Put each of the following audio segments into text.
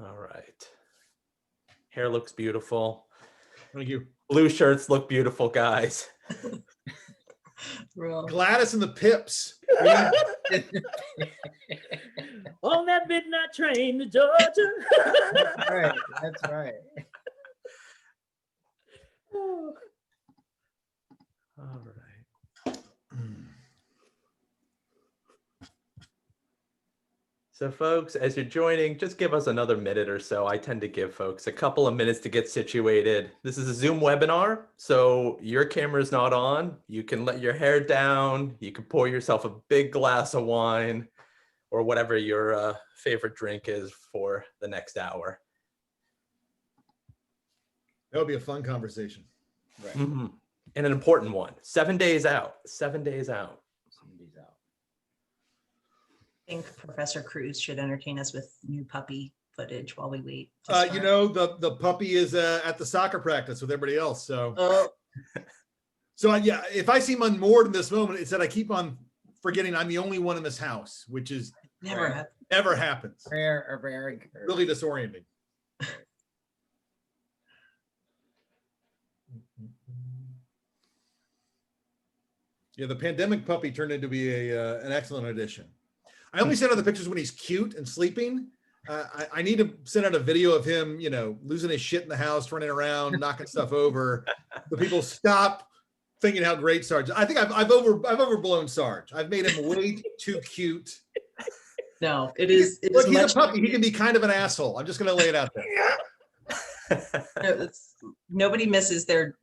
All right. Hair looks beautiful. Thank you. Blue shirts look beautiful, guys. Gladys and the Pips. On that midnight train to Georgia. That's right. That's right. All right. So folks, as you're joining, just give us another minute or so. I tend to give folks a couple of minutes to get situated. This is a Zoom webinar, so your camera's not on. You can let your hair down. You can pour yourself a big glass of wine or whatever your favorite drink is for the next hour. That'll be a fun conversation. Right. Mm-hmm. And an important one. 7 days out. 7 days out. Somebody's out. I think Professor Kruse should entertain us with new puppy footage while we wait. You know, the puppy is at the soccer practice with everybody else. So, yeah, if I seem unmoored in this moment, it's that I keep on forgetting I'm the only one in this house, which is Never happens. Very good. Really disorienting. Yeah, the pandemic puppy turned into be an excellent addition. I only send out the pictures when he's cute and sleeping. I need to send out a video of him, you know, losing his shit in the house, running around, knocking stuff over. So people stop thinking how great Sarge. I think I've overblown Sarge. I've made him way too cute. No, it is. Look, he's a puppy. He can be kind of an asshole. I'm just going to lay it out there. Nobody misses their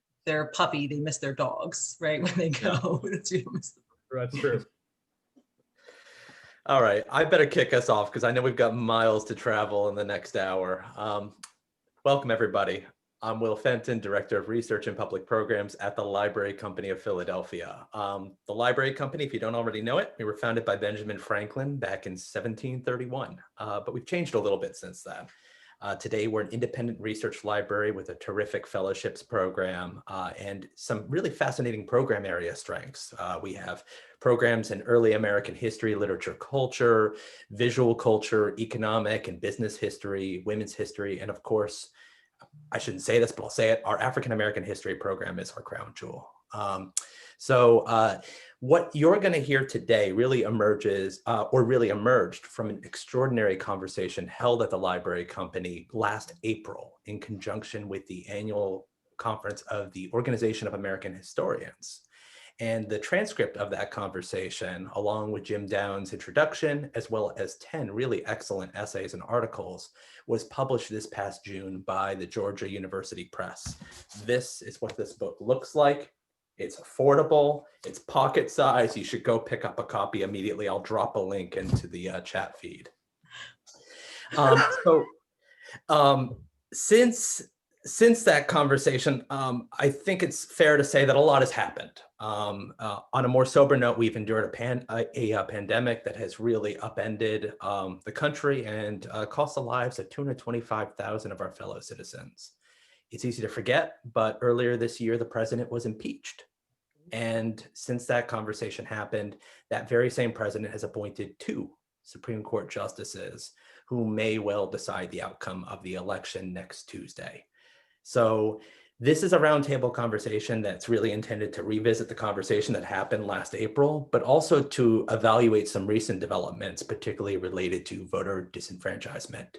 puppy. They miss their dogs, right? When they go. That's true. All right, I better kick us off because I know we've got miles to travel in the next hour. Welcome, everybody. I'm Will Fenton, Director of Research and Public Programs at the Library Company of Philadelphia. The Library Company, if you don't already know it, we were founded by Benjamin Franklin back in 1731, but we've changed a little bit since then. Today, we're an independent research library with a terrific fellowships program and some really fascinating program area strengths. We have programs in early American history, literature, culture, visual culture, economic and business history, women's history, and of course, I shouldn't say this, but I'll say it, our African American history program is our crown jewel. What you're going to hear today really emerges or really emerged from an extraordinary conversation held at the Library Company last April in conjunction with the annual conference of the Organization of American Historians. And the transcript of that conversation, along with Jim Downs' introduction, as well as 10 really excellent essays and articles, was published this past June by the Georgia University Press. This is what this book looks like. It's affordable, it's pocket size. You should go pick up a copy immediately. I'll drop a link into the chat feed. Since that conversation, I think it's fair to say that a lot has happened. On a more sober note, we've endured a pandemic that has really upended the country and cost the lives of 225,000 of our fellow citizens. It's easy to forget, but earlier this year, the president was impeached. And since that conversation happened, that very same president has appointed 2 Supreme Court justices who may well decide the outcome of the election next Tuesday. So this is a roundtable conversation that's really intended to revisit the conversation that happened last April, but also to evaluate some recent developments, particularly related to voter disenfranchisement.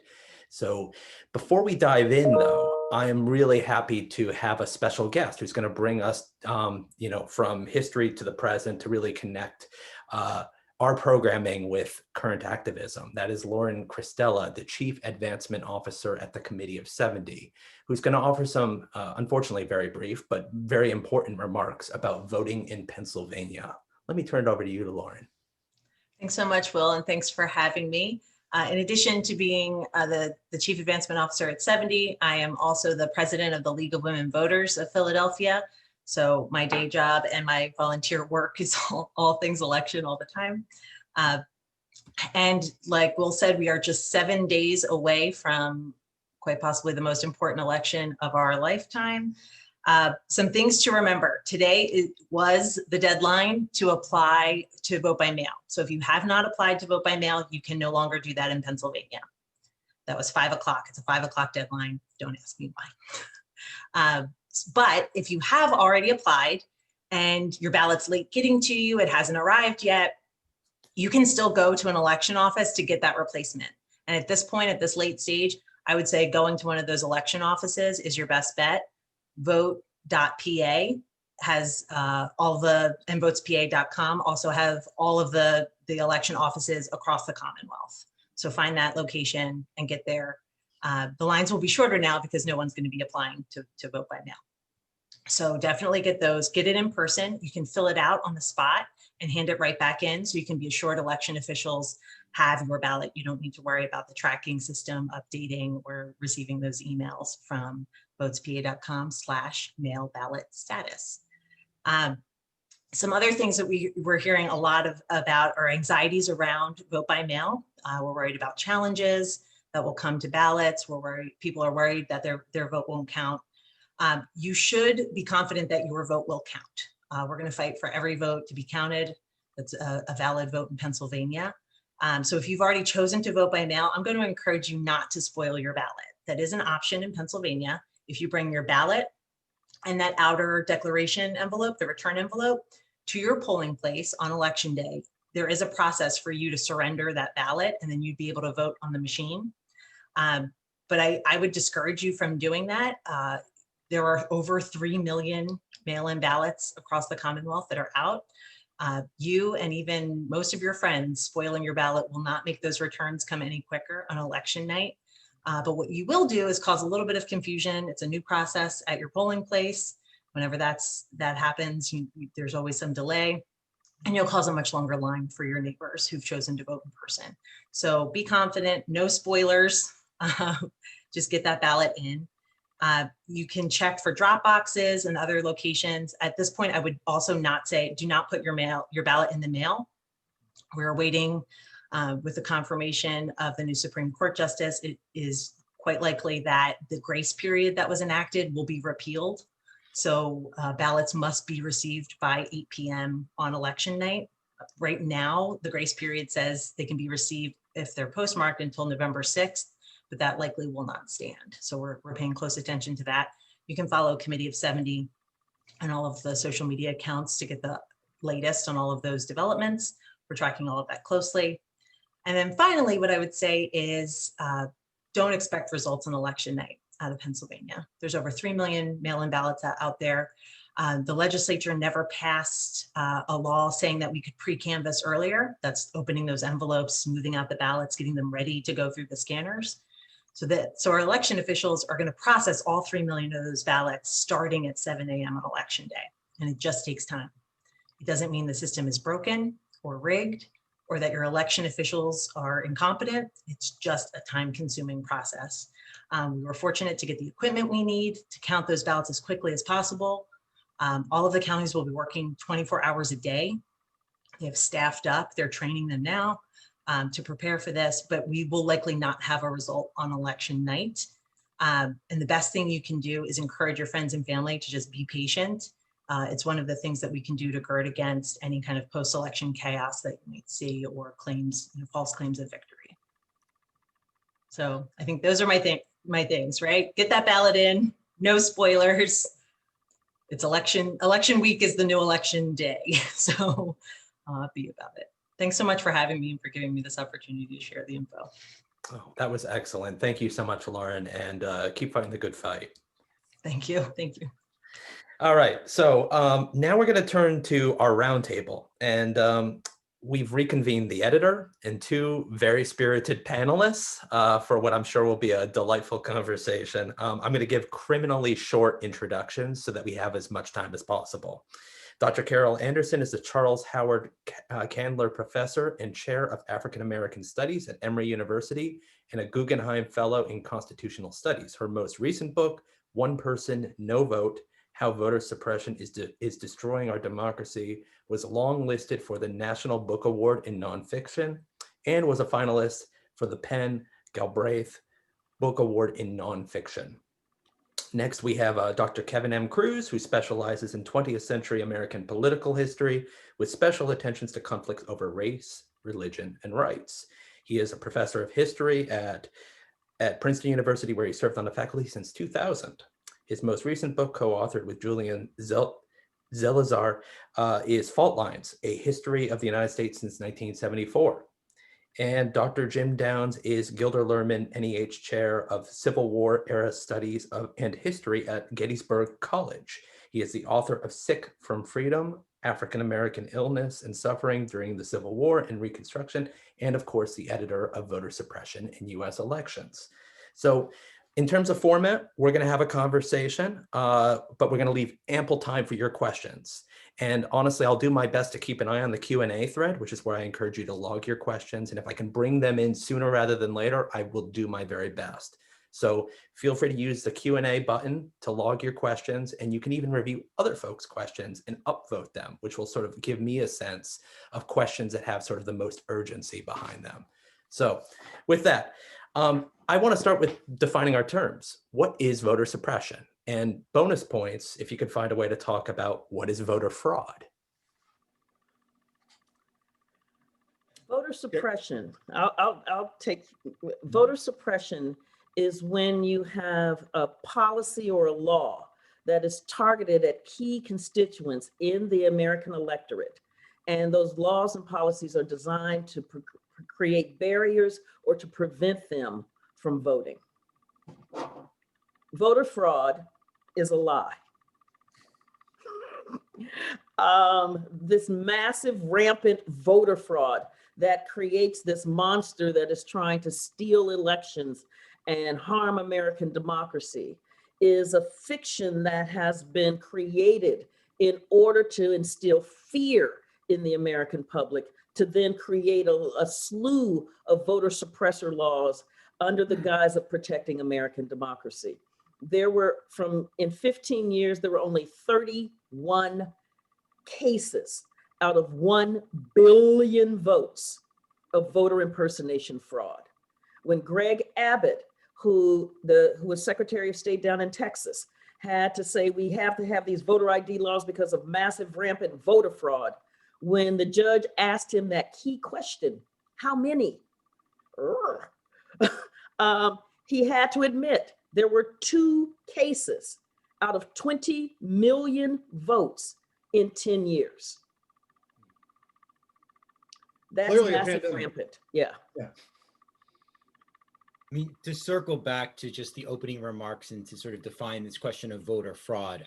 So before we dive in, though, I am really happy to have a special guest who's going to bring us, from history to the present to really connect our programming with current activism. That is Lauren Cristella, the Chief Advancement Officer at the Committee of 70, who's going to offer some, unfortunately, very brief, but very important remarks about voting in Pennsylvania. Let me turn it over to you, Lauren. Thanks so much, Will, and thanks for having me. In addition to being the Chief Advancement Officer at 70, I am also the President of the League of Women Voters of Philadelphia. So my day job and my volunteer work is all things election all the time. And like Will said, we are just 7 days away from quite possibly the most important election of our lifetime. Some things to remember. Today was the deadline to apply to vote by mail. So if you have not applied to vote by mail, you can no longer do that in Pennsylvania. That was 5 o'clock. It's a 5 o'clock deadline. Don't ask me why. But if you have already applied and your ballot's late getting to you, it hasn't arrived yet, you can still go to an election office to get that replacement. And at this point, at this late stage, I would say going to one of those election offices is your best bet. Vote.pa has all the, and votespa.com also have all of the election offices across the Commonwealth. So find that location and get there. The lines will be shorter now because no one's going to be applying to vote by mail. So definitely get those, get it in person. You can fill it out on the spot and hand it right back in. So you can be assured election officials have your ballot. You don't need to worry about the tracking system updating or receiving those emails from votespa.com/mail ballot status. Some other things that we're hearing a lot about are anxieties around vote by mail. We're worried about challenges that will come to ballots. We're worried, people are worried that their vote won't count. You should be confident that your vote will count. We're going to fight for every vote to be counted. That's a valid vote in Pennsylvania. So if you've already chosen to vote by mail, I'm going to encourage you not to spoil your ballot. That is an option in Pennsylvania. If you bring your ballot and that outer declaration envelope, the return envelope, to your polling place on election day, there is a process for you to surrender that ballot, and then you'd be able to vote on the machine. But I would discourage you from doing that. There are over 3 million mail-in ballots across the Commonwealth that are out. You and even most of your friends spoiling your ballot will not make those returns come any quicker on election night. But what you will do is cause a little bit of confusion. It's a new process at your polling place. Whenever that happens, there's always some delay, and you'll cause a much longer line for your neighbors who've chosen to vote in person. So be confident, no spoilers, just get that ballot in. You can check for drop boxes and other locations. At this point, I would also not say, do not put your ballot in the mail. We're waiting with the confirmation of the new Supreme Court Justice. It is quite likely that the grace period that was enacted will be repealed. So ballots must be received by 8 p.m. on election night. Right now, the grace period says they can be received if they're postmarked until November 6th, but that likely will not stand. So we're paying close attention to that. You can follow Committee of 70 and all of the social media accounts to get the latest on all of those developments. We're tracking all of that closely. And then finally, what I would say is don't expect results on election night out of Pennsylvania. There's over 3 million mail-in ballots out there. The legislature never passed a law saying that we could pre-canvass earlier. That's opening those envelopes, smoothing out the ballots, getting them ready to go through the scanners. So our election officials are going to process all 3 million of those ballots starting at 7 a.m. on election day. And it just takes time. It doesn't mean the system is broken or rigged or that your election officials are incompetent. It's just a time-consuming process. We were fortunate to get the equipment we need to count those ballots as quickly as possible. All of the counties will be working 24 hours a day. They have staffed up, they're training them now to prepare for this, but we will likely not have a result on election night. And the best thing you can do is encourage your friends and family to just be patient. It's one of the things that we can do to guard against any kind of post-election chaos that you might see or claims, false claims of victory. So I think those are my things, right? Get that ballot in, no spoilers. It's election week is the new election day. So be about it. Thanks so much for having me and for giving me this opportunity to share the info. Oh, that was excellent. Thank you so much, Lauren, and keep fighting the good fight. Thank you. Thank you. All right, so now we're going to turn to our roundtable, and we've reconvened the editor and 2 very spirited panelists for what I'm sure will be a delightful conversation. I'm going to give criminally short introductions so that we have as much time as possible. Dr. Carol Anderson is the Charles Howard Candler Professor and Chair of African American Studies at Emory University and a Guggenheim Fellow in Constitutional Studies. Her most recent book, One Person, No Vote: How Voter Suppression is Destroying Our Democracy, was long listed for the National Book Award in Nonfiction and was a finalist for the Penn Galbraith Book Award in Nonfiction. Next, we have Dr. Kevin M. Cruz, who specializes in 20th century American political history with special attentions to conflicts over race, religion, and rights. He is a professor of history at at Princeton University, where he served on the faculty since 2000. His most recent book, co-authored with Julian Zelazar, is Fault Lines, A History of the United States Since 1974. And Dr. Jim Downs is Gilder Lehrman NEH Chair of Civil War Era Studies and History at Gettysburg College. He is the author of Sick from Freedom, African American Illness and Suffering During the Civil War and Reconstruction, and of course, the editor of Voter Suppression in US Elections. So in terms of format, we're going to have a conversation, but we're going to leave ample time for your questions. And honestly, I'll do my best to keep an eye on the Q&A thread, which is where I encourage you to log your questions. And if I can bring them in sooner rather than later, I will do my very best. So feel free to use the Q&A button to log your questions, and you can even review other folks' questions and upvote them, which will sort of give me a sense of questions that have sort of the most urgency behind them. So with that, I want to start with defining our terms. What is voter suppression? And bonus points if you could find a way to talk about what is voter fraud. Voter suppression. I'll take voter suppression is when you have a policy or a law that is targeted at key constituents in the American electorate. And those laws and policies are designed to create barriers or to prevent them from voting. Voter fraud is a lie. This massive, rampant voter fraud that creates this monster that is trying to steal elections and harm American democracy is a fiction that has been created in order to instill fear in the American public, to then create a slew of voter suppressor laws under the guise of protecting American democracy. There were, in 15 years, there were only 31 cases out of 1 billion votes of voter impersonation fraud. When Greg Abbott, who was Secretary of State down in Texas, had to say we have to have these voter ID laws because of massive rampant voter fraud, when the judge asked him that key question, how many? He had to admit there were 2 cases out of 20 million votes in 10 years. That's Clearly massive rampant. Yeah. I mean, to circle back to just the opening remarks and to sort of define this question of voter fraud,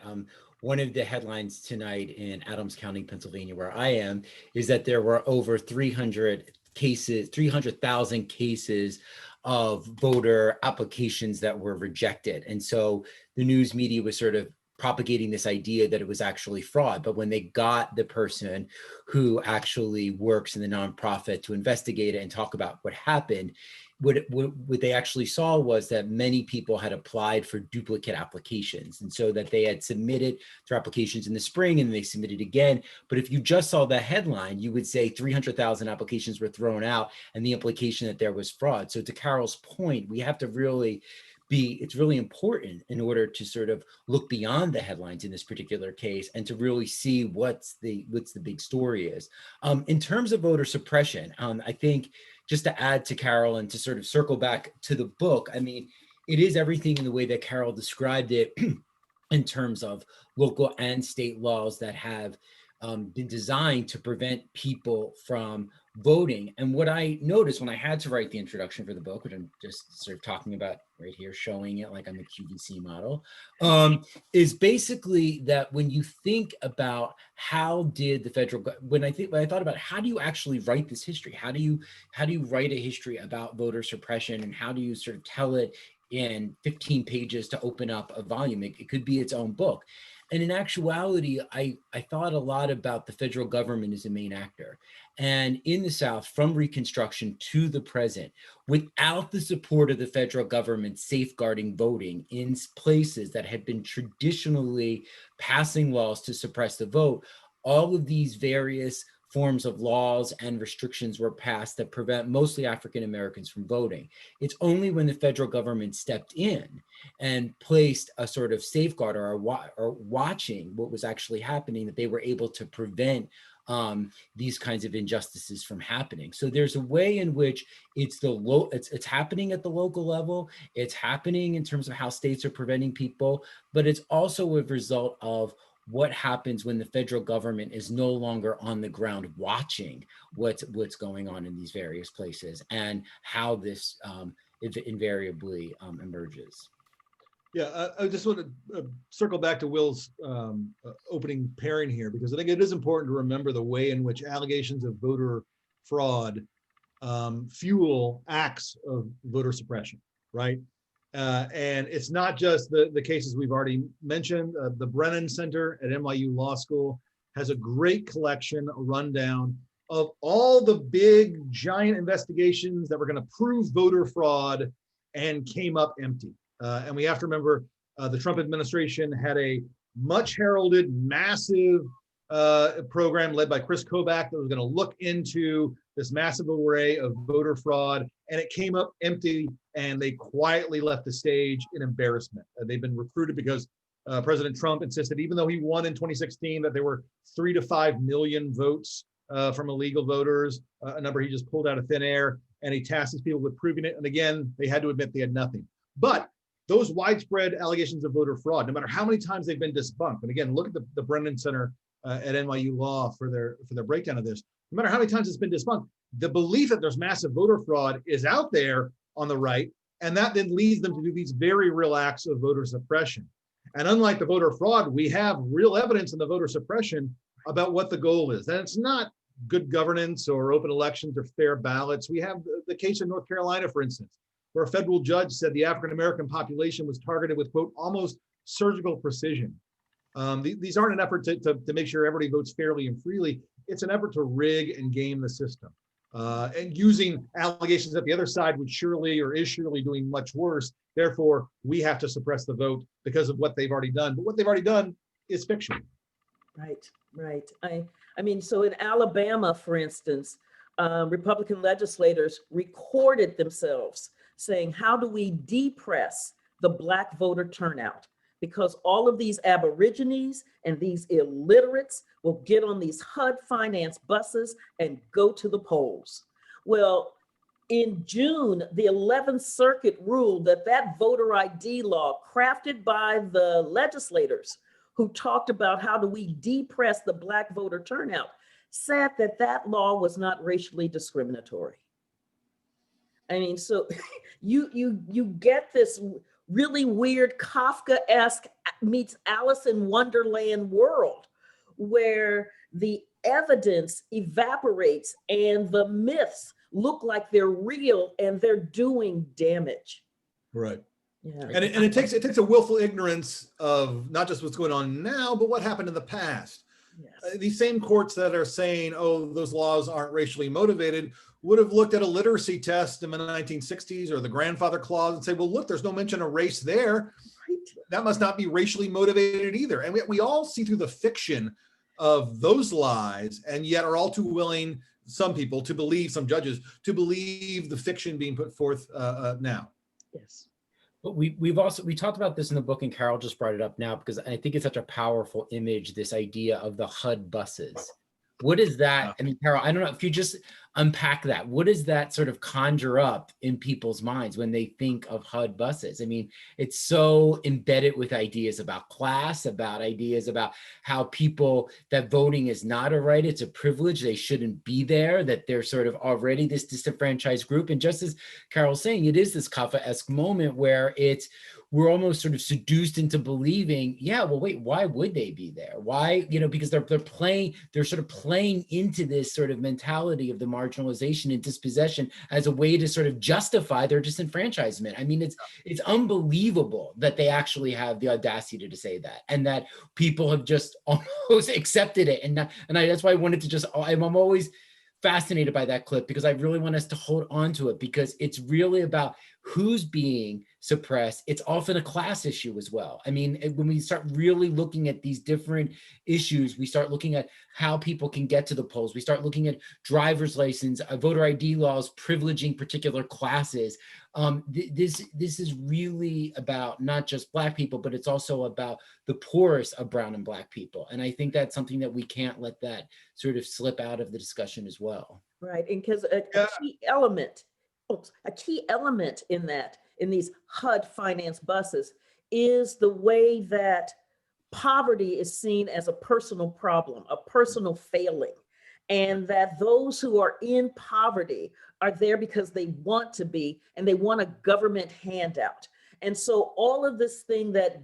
one of the headlines tonight in Adams County, Pennsylvania, where I am, is that there were over 300,000 cases of voter applications that were rejected. And so the news media was sort of propagating this idea that it was actually fraud. But when they got the person who actually works in the nonprofit to investigate it and talk about what happened, what they actually saw was that many people had applied for duplicate applications. And so that they had submitted their applications in the spring and they submitted again. But if you just saw the headline, you would say 300,000 applications were thrown out and the implication that there was fraud. So to Carol's point, we have to it's really important in order to sort of look beyond the headlines in this particular case and to really see what's the big story is. In terms of voter suppression, I think just to add to Carol and to sort of circle back to the book, I mean, it is everything in the way that Carol described it in terms of local and state laws that have been designed to prevent people from voting. And what I noticed when I had to write the introduction for the book, which I'm just sort of talking about right here, showing it like I'm a QVC model, is basically that when you think about how did the federal, when I thought about how do you actually write this history? How do you write a history about voter suppression, and how do you sort of tell it in 15 pages to open up a volume? It could be its own book. And in actuality, I thought a lot about the federal government as a main actor. And in the South, from Reconstruction to the present, without the support of the federal government safeguarding voting in places that had been traditionally passing laws to suppress the vote, all of these various forms of laws and restrictions were passed that prevent mostly African Americans from voting. It's only when the federal government stepped in and placed a sort of safeguard or watching what was actually happening that they were able to prevent these kinds of injustices from happening. So there's a way in which it's happening at the local level, it's happening in terms of how states are preventing people, but it's also a result of what happens when the federal government is no longer on the ground watching what's going on in these various places and how this invariably emerges. Yeah, I just want to circle back to Will's opening pairing here, because I think it is important to remember the way in which allegations of voter fraud fuel acts of voter suppression, right? And it's not just the cases we've already mentioned. The Brennan Center at NYU Law School has a great collection, a rundown of all the big, giant investigations that were going to prove voter fraud and came up empty. And we have to remember the Trump administration had a much heralded, massive program led by Chris Kobach that was going to look into this massive array of voter fraud, and it came up empty, and they quietly left the stage in embarrassment. They've been recruited because President Trump insisted, even though he won in 2016, that there were 3 to 5 million votes from illegal voters, a number he just pulled out of thin air, and he tasked these people with proving it. And again, they had to admit they had nothing. But those widespread allegations of voter fraud, no matter how many times they've been debunked, and again, look at the Brennan Center at NYU Law for their breakdown of this. No matter how many times it's been debunked, the belief that there's massive voter fraud is out there on the right, and that then leads them to do these very real acts of voter suppression. And unlike the voter fraud, we have real evidence in the voter suppression about what the goal is. And it's not good governance or open elections or fair ballots. We have the case in North Carolina, for instance, where a federal judge said the African-American population was targeted with, quote, almost surgical precision. These aren't an effort to make sure everybody votes fairly and freely. It's an effort to rig and game the system. And using allegations that the other side would surely or is surely doing much worse. Therefore, we have to suppress the vote because of what they've already done. But what they've already done is fiction. Right. I mean, so in Alabama, for instance, Republican legislators recorded themselves saying, how do we depress the Black voter turnout? Because all of these Aborigines and these illiterates will get on these HUD finance buses and go to the polls. Well, in June, the 11th Circuit ruled that voter ID law crafted by the legislators who talked about how do we depress the Black voter turnout, said that law was not racially discriminatory. I mean, so you get this really weird Kafka-esque meets Alice in Wonderland world where the evidence evaporates and the myths look like they're real and they're doing damage. Right. Yeah. And it takes a willful ignorance of not just what's going on now, but what happened in the past. Yes. These same courts that are saying, oh, those laws aren't racially motivated, would have looked at a literacy test in the 1960s or the grandfather clause and say, well, look, there's no mention of race there. Right. That must not be racially motivated either. And we all see through the fiction of those lies, and yet are all too willing, some people to believe, some judges, to believe the fiction being put forth now. Yes. But we talked about this in the book, and Carol just brought it up now because I think it's such a powerful image, this idea of the HUD buses. What is that? I mean, Carol, I don't know if you just unpack that. What does that sort of conjure up in people's minds when they think of HUD buses? I mean, it's so embedded with ideas about class, about ideas about how people, that voting is not a right, it's a privilege, they shouldn't be there, that they're sort of already this disenfranchised group. And just as Carol's saying, it is this Kafka-esque moment where we're almost sort of seduced into believing, yeah, well, wait, why would they be there? Why, because they're sort of playing into this sort of mentality of the marginalization and dispossession as a way to sort of justify their disenfranchisement. I mean, it's unbelievable that they actually have the audacity to say that, and that people have just almost accepted it. And that's why I wanted to just, I'm always fascinated by that clip because I really want us to hold on to it because it's really about who's being suppressed, it's often a class issue as well. I mean, when we start really looking at these different issues, we start looking at how people can get to the polls. We start looking at driver's license, voter ID laws, privileging particular classes. This is really about not just Black people, but it's also about the poorest of brown and Black people. And I think that's something that we can't let that sort of slip out of the discussion as well. Right, and because a key element, in that, in these HUD finance buses, is the way that poverty is seen as a personal problem, a personal failing, and that those who are in poverty are there because they want to be, and they want a government handout. And so all of this thing that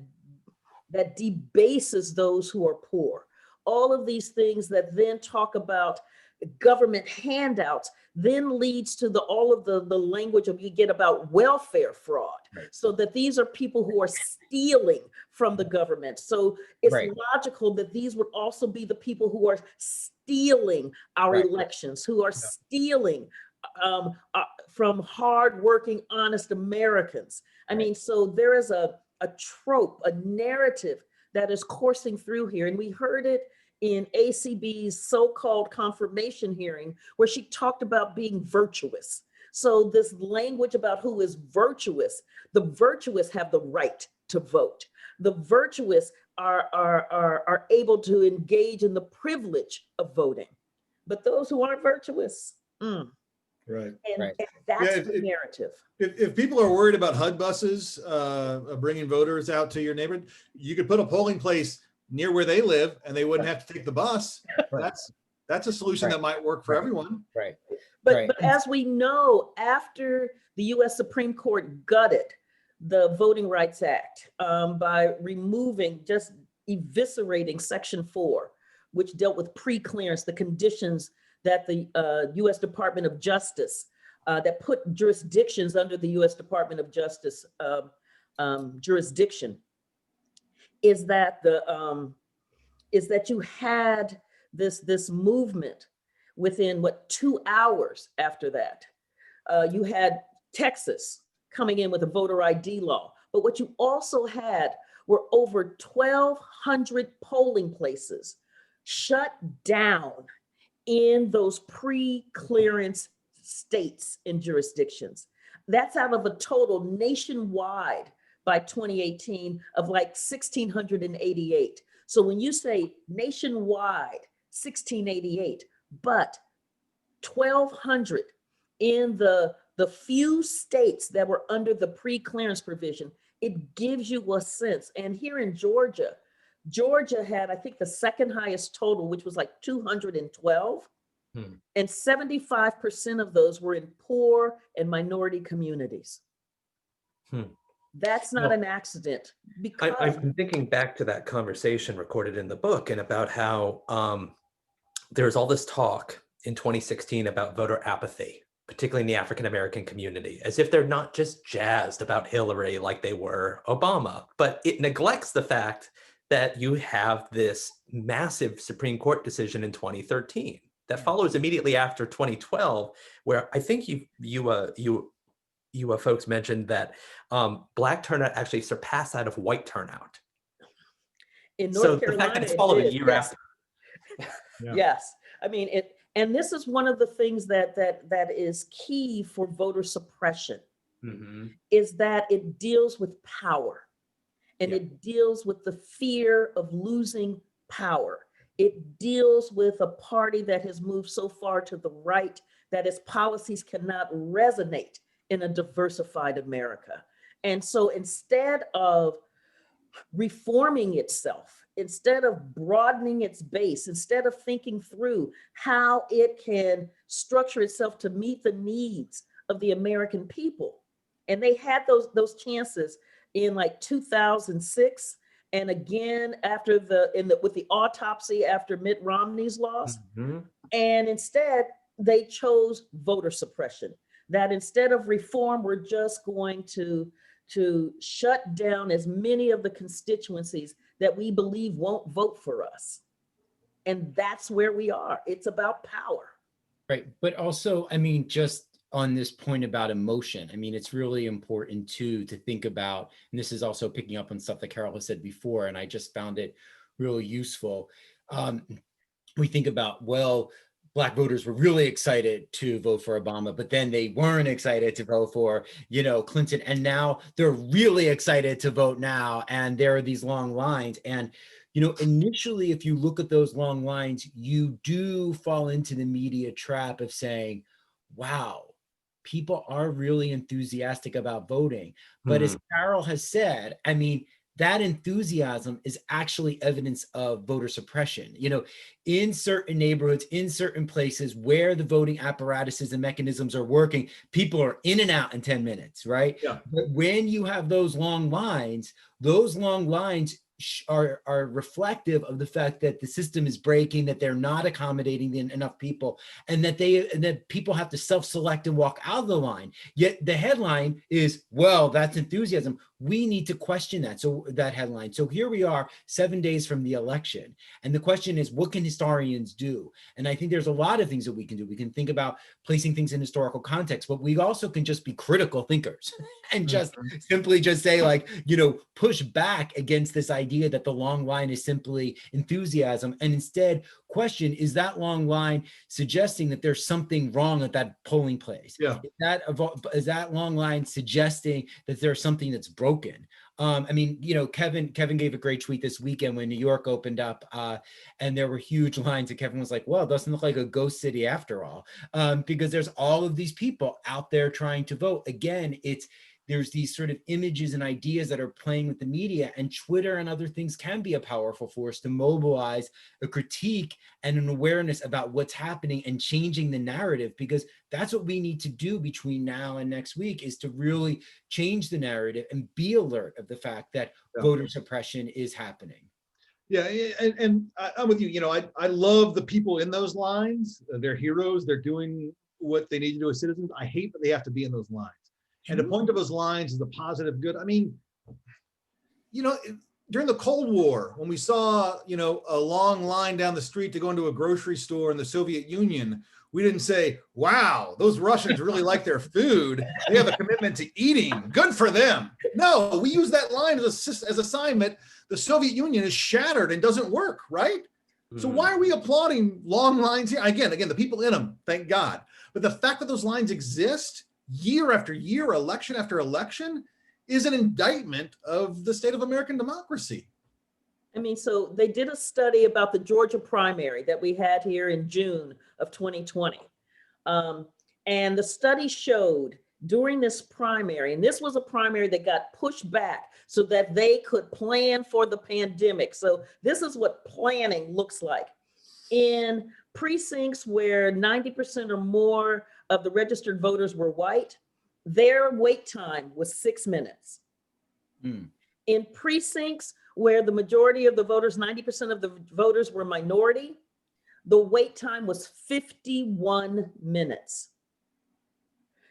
debases those who are poor, all of these things that then talk about government handouts, then leads to all of the language of you get about welfare fraud. Right. So that these are people who are stealing from the government. So it's Right. logical that these would also be the people who are stealing our Right. elections, who are stealing from hardworking, honest Americans. I mean, so there is a trope, a narrative that is coursing through here. And we heard it in ACB's so-called confirmation hearing, where she talked about being virtuous. So this language about who is virtuous, the virtuous have the right to vote. The virtuous are able to engage in the privilege of voting. But those who aren't virtuous, Right. and Right. that's the narrative. If people are worried about HUD buses bringing voters out to your neighborhood, you could put a polling place near where they live and they wouldn't have to take the bus. Right. That's a solution Right. that might work for Right. everyone. Right. But, Right. but as we know, after the US Supreme Court gutted the Voting Rights Act by removing, just eviscerating Section 4, which dealt with pre-clearance, the conditions that the US Department of Justice, that put jurisdictions under the US Department of Justice jurisdiction, is that you had this movement within 2 hours after that. You had Texas coming in with a voter ID law, but what you also had were over 1,200 polling places shut down in those pre-clearance states and jurisdictions. That's out of a total nationwide by 2018 of like 1,688. So when you say nationwide, 1,688, but 1,200 in the few states that were under the pre-clearance provision, it gives you a sense. And here in Georgia had, I think, the second highest total, which was like 212. And 75% of those were in poor and minority communities. That's not Well, an accident. Because I've been thinking back to that conversation recorded in the book and about how there's all this talk in 2016 about voter apathy, particularly in the African-American community, as if they're not just jazzed about Hillary like they were Obama, but it neglects the fact that you have this massive Supreme Court decision in 2013 that follows immediately after 2012, where I think you folks mentioned that Black turnout actually surpassed that of white turnout. in So North the fact that Carolina, it's followed it a is, year yes. after. Yeah. Yes, I mean it, and this is one of the things that is key for voter suppression, is that it deals with power, and it deals with the fear of losing power. It deals with a party that has moved so far to the right that its policies cannot resonate in a diversified America. And so instead of reforming itself, instead of broadening its base, instead of thinking through how it can structure itself to meet the needs of the American people. And they had those chances in like 2006, and again after with the autopsy after Mitt Romney's loss. And instead they chose voter suppression, that instead of reform, we're just going to shut down as many of the constituencies that we believe won't vote for us. And that's where we are. It's about power. Right. But also, I mean, just on this point about emotion. I mean, it's really important too to think about, and this is also picking up on stuff that Carol has said before, and I just found it really useful. We think about, well, Black voters were really excited to vote for Obama, but then they weren't excited to vote for, Clinton. And now they're really excited to vote now. And there are these long lines. And, initially, if you look at those long lines, you do fall into the media trap of saying, wow, people are really enthusiastic about voting. But as Carol has said, I mean, that enthusiasm is actually evidence of voter suppression. In certain neighborhoods, in certain places where the voting apparatuses and mechanisms are working, people are in and out in 10 minutes, right? Yeah. But when you have those long lines are reflective of the fact that the system is breaking, that they're not accommodating enough people, and that people have to self-select and walk out of the line. Yet the headline is, well, that's enthusiasm. We need to question that. So that headline. So here we are 7 days from the election. And the question is, what can historians do? And I think there's a lot of things that we can do. We can think about placing things in historical context, but we also can just be critical thinkers and just simply just say, like, push back against this idea that the long line is simply enthusiasm, and instead question, is that long line suggesting that there's something wrong at that polling place? Yeah. Is that long line suggesting that there's something that's broken? I mean, Kevin gave a great tweet this weekend when New York opened up, and there were huge lines, and Kevin was like, well, it doesn't look like a ghost city after all, because there's all of these people out there trying to vote. Again, there's these sort of images and ideas that are playing with the media, and Twitter and other things can be a powerful force to mobilize a critique and an awareness about what's happening and changing the narrative, because that's what we need to do between now and next week, is to really change the narrative and be alert of the fact that voter suppression is happening. Yeah, and I'm with you. I love the people in those lines. They're heroes. They're doing what they need to do as citizens. I hate that they have to be in those lines. And the point of those lines is the positive good. I mean, during the Cold War, when we saw, a long line down the street to go into a grocery store in the Soviet Union, we didn't say, wow, those Russians really like their food. They have a commitment to eating. Good for them. No, we use that line as a sign that the Soviet Union is shattered and doesn't work, right? So why are we applauding long lines here? Again, the people in them, thank God. But the fact that those lines exist year after year, election after election, is an indictment of the state of American democracy. I mean, so they did a study about the Georgia primary that we had here in June of 2020. And the study showed during this primary, and this was a primary that got pushed back so that they could plan for the pandemic. So this is what planning looks like. In precincts where 90% or more of the registered voters were white, their wait time was 6 minutes. In precincts where the majority of the voters, 90% of the voters were minority, the wait time was 51 minutes.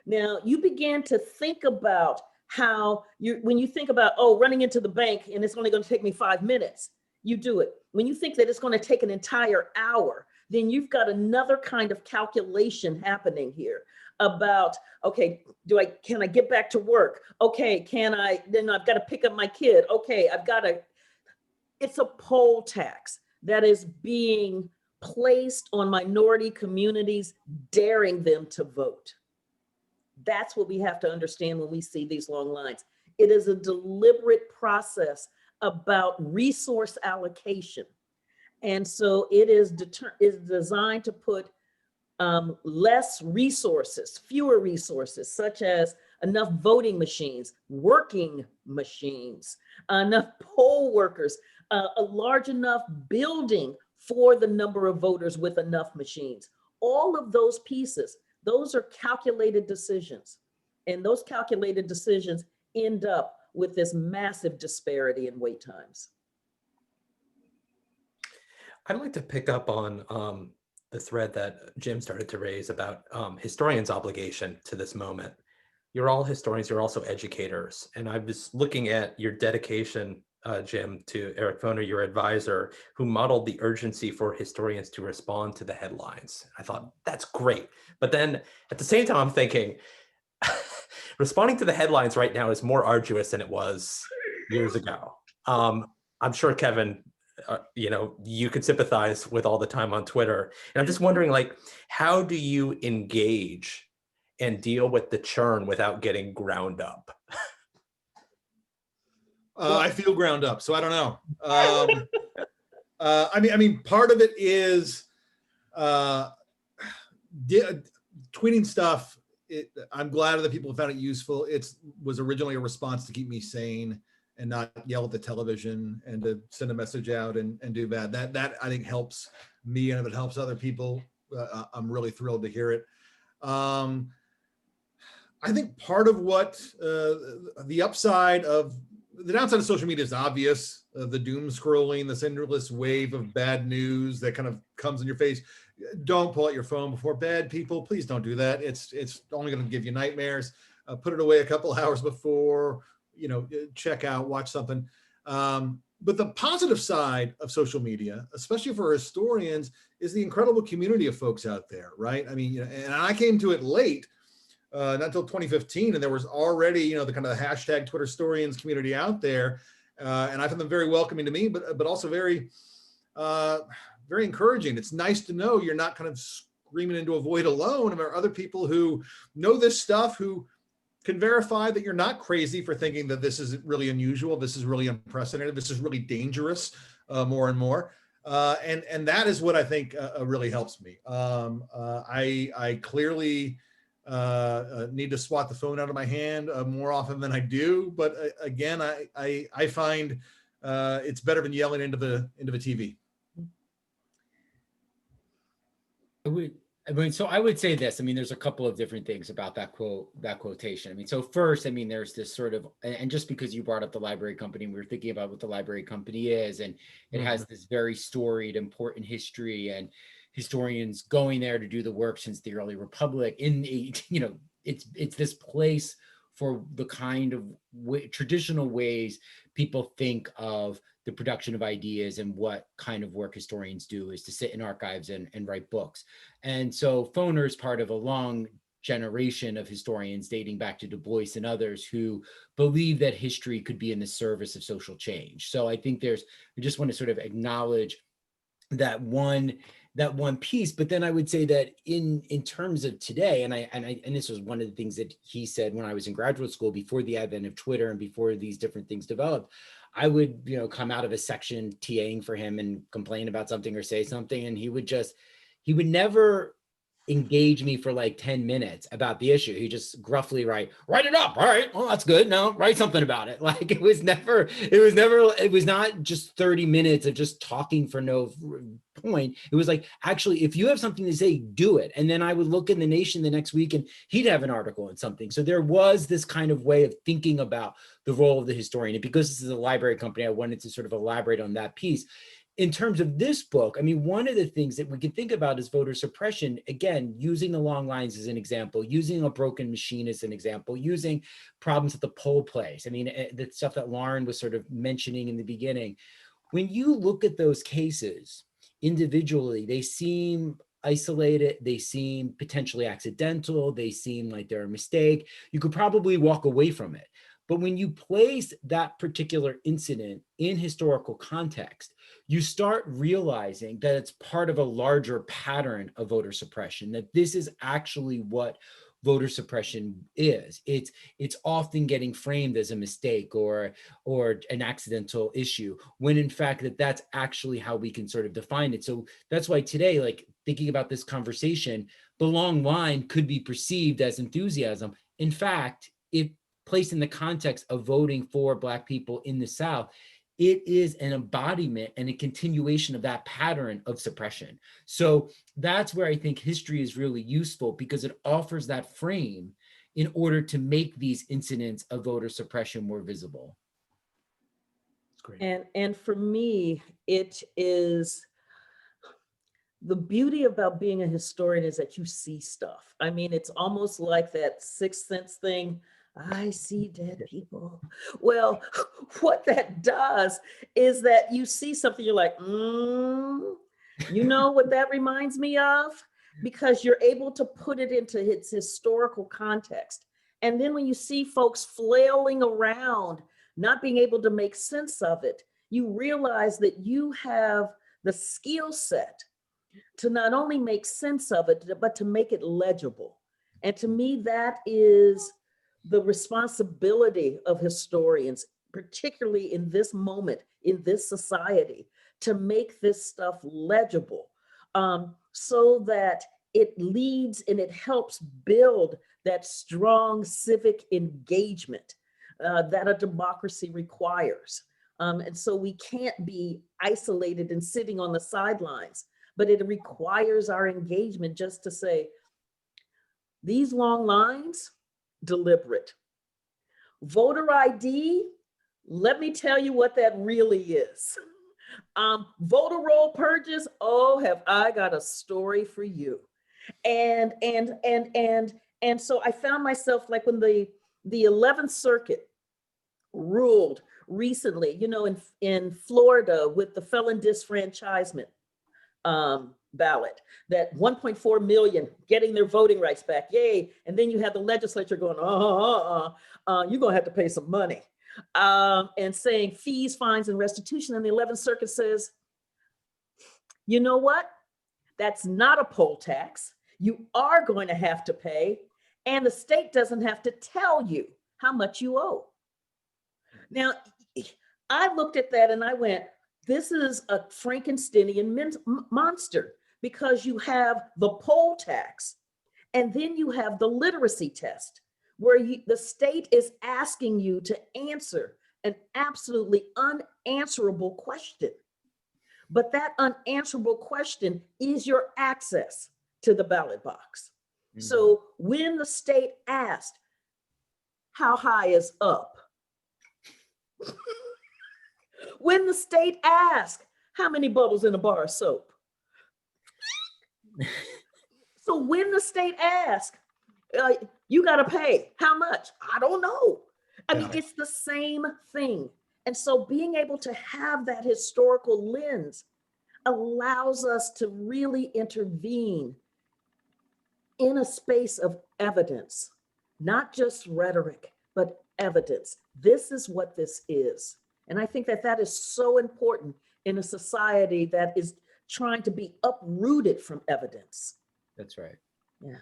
Now, you began to think about how when you think about, running into the bank and it's only going to take me 5 minutes, you do it. When you think that it's going to take an entire hour, then you've got another kind of calculation happening here about, okay, can I get back to work? Okay, then I've got to pick up my kid. Okay, it's a poll tax that is being placed on minority communities, daring them to vote. That's what we have to understand when we see these long lines. It is a deliberate process about resource allocation. And so it is designed to put less resources, fewer resources, such as enough voting machines, working machines, enough poll workers, a large enough building for the number of voters with enough machines. All of those pieces, those are calculated decisions. And those calculated decisions end up with this massive disparity in wait times. I'd like to pick up on the thread that Jim started to raise about historians' obligation to this moment. You're all historians, you're also educators. And I was looking at your dedication Jim, to Eric Foner, your advisor, who modeled the urgency for historians to respond to the headlines. I thought, that's great. But then at the same time, I'm thinking, responding to the headlines right now is more arduous than it was years ago. I'm sure, Kevin, you could sympathize with all the time on Twitter. And I'm just wondering, like, how do you engage and deal with the churn without getting ground up? I feel ground up, so I don't know. I mean, part of it is tweeting stuff. I'm glad that people found it useful. It was originally a response to keep me sane and not yell at the television and to send a message out and do bad. That I think helps me, and if it helps other people, I'm really thrilled to hear it. I think part of what the upside of the downside of social media is obvious. The doom scrolling, this endless wave of bad news that kind of comes in your face. Don't pull out your phone before bed, people. Please don't do that. It's only going to give you nightmares. Put it away a couple hours before, check out, watch something. But the positive side of social media, especially for historians, is the incredible community of folks out there, right? I mean, and I came to it late. Not until 2015, and there was already, the kind of the hashtag Twitter historians community out there, and I found them very welcoming to me, but also very, very encouraging. It's nice to know you're not kind of screaming into a void alone. And there are other people who know this stuff, who can verify that you're not crazy for thinking that this is really unusual, this is really unprecedented, this is really dangerous, more and more. And that is what I think really helps me. I clearly need to swat the phone out of my hand more often than I do. But again, I find it's better than yelling into the TV. So I would say this. I mean, there's a couple of different things about that quotation. I mean, so first, I mean, there's this sort of, and just because you brought up the library company, we were thinking about what the library company is, and it has this very storied, important history, and historians going there to do the work since the early republic. It's this place for the kind of traditional ways people think of the production of ideas, and what kind of work historians do is to sit in archives and write books. And so Foner is part of a long generation of historians dating back to Du Bois and others who believe that history could be in the service of social change. So I think I just want to sort of acknowledge that one piece. But then I would say that in terms of today, and this was one of the things that he said when I was in graduate school, before the advent of Twitter and before these different things developed, I would, come out of a section TAing for him and complain about something or say something, and he would never engage me for like 10 minutes about the issue. He just gruffly write it up. All right, well, that's good. Now write something about it. Like it was not just 30 minutes of just talking for no point. It was like, actually, if you have something to say, do it. And then I would look in the Nation the next week and he'd have an article on something. So there was this kind of way of thinking about the role of the historian. And because this is a library company, I wanted to sort of elaborate on that piece. In terms of this book, I mean, one of the things that we can think about is voter suppression, again, using the long lines as an example, using a broken machine as an example, using problems at the poll place. I mean, the stuff that Lauren was sort of mentioning in the beginning. When you look at those cases individually, they seem isolated, they seem potentially accidental, they seem like they're a mistake. You could probably walk away from it. But when you place that particular incident in historical context, you start realizing that it's part of a larger pattern of voter suppression, that this is actually what voter suppression is. It's often getting framed as a mistake or an accidental issue, when in fact that's actually how we can sort of define it. So that's why today, like thinking about this conversation, the long line could be perceived as enthusiasm. In fact, if placed in the context of voting for Black people in the South, it is an embodiment and a continuation of that pattern of suppression. So that's where I think history is really useful, because it offers that frame in order to make these incidents of voter suppression more visible. Great. And for me, it is the beauty about being a historian is that you see stuff. I mean, it's almost like that sixth sense thing. I see dead people. Well, what that does is that you see something, you're like, you know what that reminds me of? Because you're able to put it into its historical context. And then when you see folks flailing around, not being able to make sense of it, you realize that you have the skill set to not only make sense of it, but to make it legible. And to me, that is the responsibility of historians, particularly in this moment, in this society, to make this stuff legible, so that it leads and it helps build that strong civic engagement that a democracy requires. And so we can't be isolated and sitting on the sidelines, but it requires our engagement just to say, these long lines, deliberate. Voter ID, let me tell you what that really is. Voter roll purges, oh, have I got a story for you. And so I found myself like when the 11th Circuit ruled recently, you know, in Florida with the felon disfranchisement ballot, that 1.4 million getting their voting rights back, yay. And then you have the legislature going, you're gonna have to pay some money. And saying fees, fines, and restitution. And the 11th Circuit says, you know what? That's not a poll tax. You are going to have to pay, and the state doesn't have to tell you how much you owe. Now, I looked at that and I went, this is a Frankensteinian monster, because you have the poll tax and then you have the literacy test, where the state is asking you to answer an absolutely unanswerable question. But that unanswerable question is your access to the ballot box. Mm-hmm. So when the state asked, how high is up? When the state asked, how many bubbles in a bar of soap? So when the state asked, you got to pay, how much? I don't know. I mean, it's the same thing. And so being able to have that historical lens allows us to really intervene in a space of evidence, not just rhetoric, but evidence. This is what this is. And I think that that is so important in a society that is trying to be uprooted from evidence. That's right. Yeah.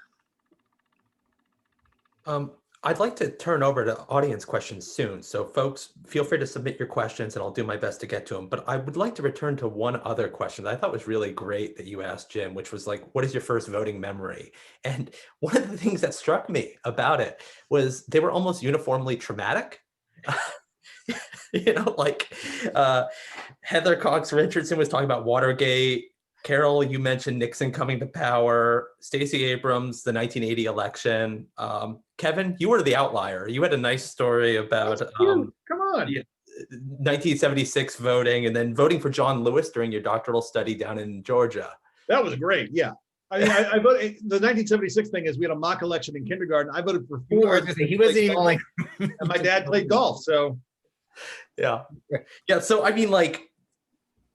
I'd like to turn over to audience questions soon. So folks, feel free to submit your questions and I'll do my best to get to them. But I would like to return to one other question that I thought was really great that you asked, Jim, which was like, what is your first voting memory? And one of the things that struck me about it was they were almost uniformly traumatic. You know, like Heather Cox Richardson was talking about Watergate. Carol, you mentioned Nixon coming to power. Stacey Abrams, the 1980 election. Kevin, you were the outlier. You had a nice story about come on, 1976 voting and then voting for John Lewis during your doctoral study down in Georgia. that was great. Yeah, I mean, I voted. The 1976 thing is we had a mock election in kindergarten. I voted for Ford. He wasn't even like. And my dad played golf, so yeah. So I mean, like,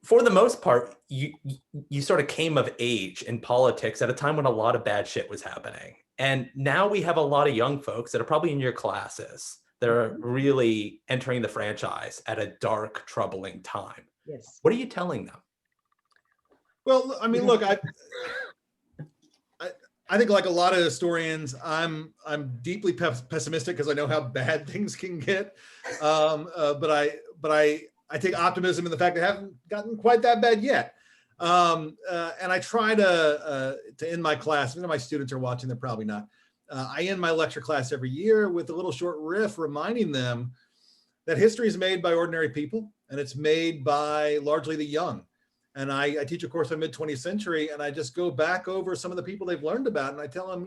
for the most part, you sort of came of age in politics at a time when a lot of bad shit was happening. And now we have a lot of young folks that are probably in your classes that are really entering the franchise at a dark, troubling time. Yes. What are you telling them? Well, I mean, look, I think like a lot of historians, I'm deeply pessimistic because I know how bad things can get. But I take optimism in the fact that I haven't gotten quite that bad yet. And I try to end my class, my students are watching, they're probably not. I end my lecture class every year with a little short riff reminding them that history is made by ordinary people and it's made by largely the young. And I teach a course on mid-20th century and I just go back over some of the people they've learned about. And I tell them,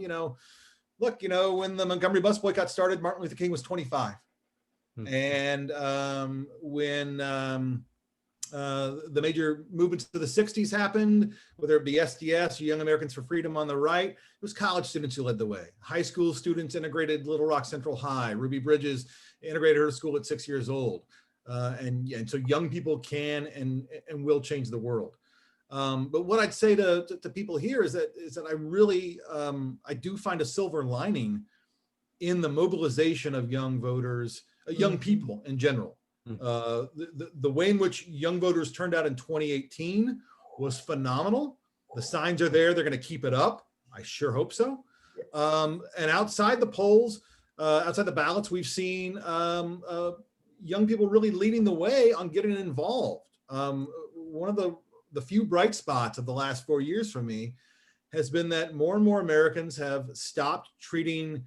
look, when the Montgomery bus boycott started, Martin Luther King was 25. And when The major movements of the 60s happened, whether it be SDS, Young Americans for Freedom on the right. It was college students who led the way. High school students integrated Little Rock Central High. Ruby Bridges integrated her school at 6 years old. And so young people can and will change the world. But what I'd say to people here is that I really, I do find a silver lining in the mobilization of young voters, young people in general. The way in which young voters turned out in 2018 was phenomenal. The signs are there. They're going to keep it up. I sure hope so. And outside the polls, outside the ballots, we've seen young people really leading the way on getting involved. One of the few bright spots of the last 4 years for me has been that more and more Americans have stopped treating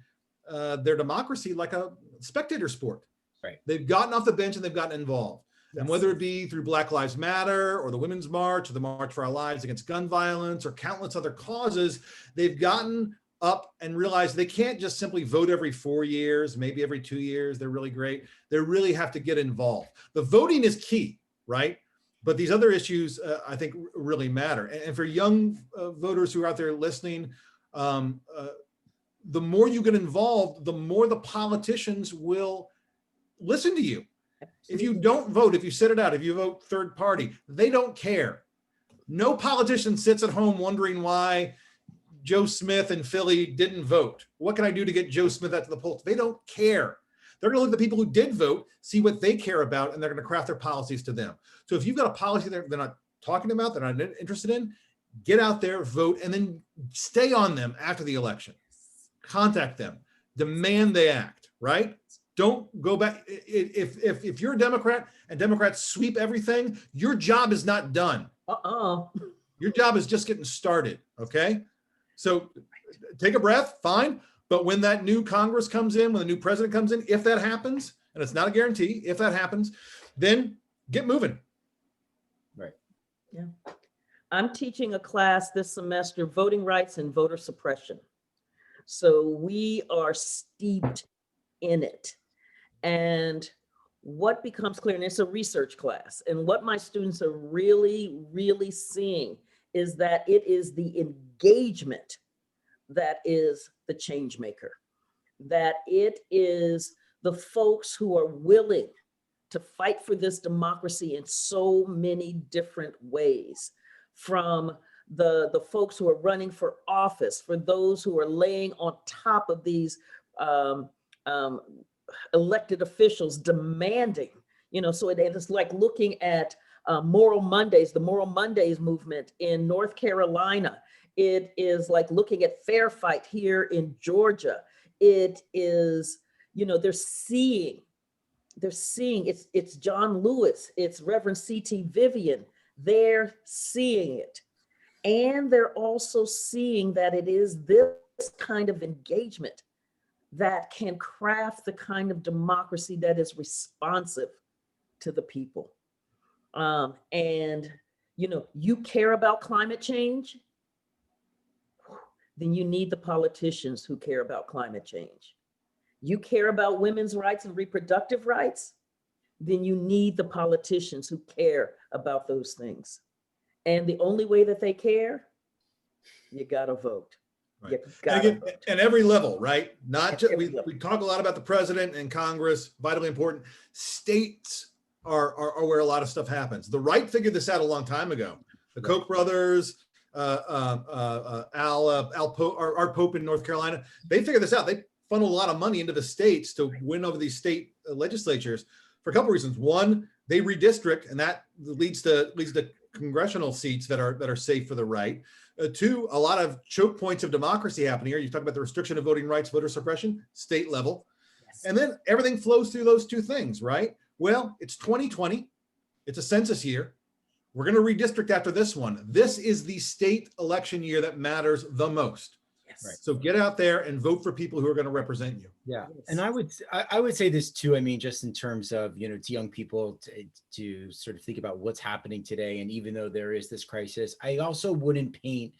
their democracy like a spectator sport. Right. They've gotten off the bench and they've gotten involved. Yes. And whether it be through Black Lives Matter or the Women's March or the March for Our Lives Against Gun Violence or countless other causes, they've gotten up and realized they can't just simply vote every 4 years, maybe every 2 years. They're really great. They really have to get involved. The voting is key, right? But these other issues, I think, really matter. And for young voters who are out there listening, the more you get involved, the more the politicians will listen to you. If you don't vote, if you sit it out, if you vote third party, they don't care. No politician sits at home wondering why Joe Smith in Philly didn't vote. What can I do to get Joe Smith out to the polls? They don't care. They're going to look at the people who did vote, see what they care about, and they're going to craft their policies to them. So if you've got a policy they're not talking about, they're not interested in, get out there, vote, and then stay on them after the election. Contact them, demand they act, right? Don't go back. If you're a Democrat and Democrats sweep everything, your job is not done. Your job is just getting started, okay? So take a breath, fine. But when that new Congress comes in, when the new president comes in, if that happens, and it's not a guarantee, if that happens, then get moving. Right. Yeah. I'm teaching a class this semester, voting rights and voter suppression. So we are steeped in it. And what becomes clear, and it's a research class, and what my students are really, really seeing is that it is the engagement that is the change maker, that it is the folks who are willing to fight for this democracy in so many different ways, from the folks who are running for office, for those who are laying on top of these elected officials demanding, so it is like looking at Moral Mondays, the Moral Mondays movement in North Carolina. It is like looking at Fair Fight here in Georgia. It is, they're seeing it's John Lewis, it's Reverend C.T. Vivian. They're seeing it. And they're also seeing that it is this kind of engagement that can craft the kind of democracy that is responsive to the people. And, you care about climate change, then you need the politicians who care about climate change. You care about women's rights and reproductive rights, then you need the politicians who care about those things. And the only way that they care, you gotta vote. Right. You gotta vote. And every level, right? Not At just, every we level. talk a lot about the president and Congress, vitally important. States are where a lot of stuff happens. The right figured this out a long time ago. The Koch brothers, Art Pope in North Carolina, they figured this out. They funneled a lot of money into the states to win over these state legislatures for a couple reasons. One, they redistrict, and that leads to congressional seats that are safe for the right. Two, a lot of choke points of democracy happen here. You talk about the restriction of voting rights, voter suppression, state level. Yes. And then everything flows through those two things, right? Well, it's 2020. It's a census year. We're going to redistrict after this one. This is the state election year that matters the most. Yes. Right. So get out there and vote for people who are going to represent you. Yeah. Yes. And I would say this too. I mean, just in terms of, to young people to sort of think about what's happening today. And even though there is this crisis, I also wouldn't paint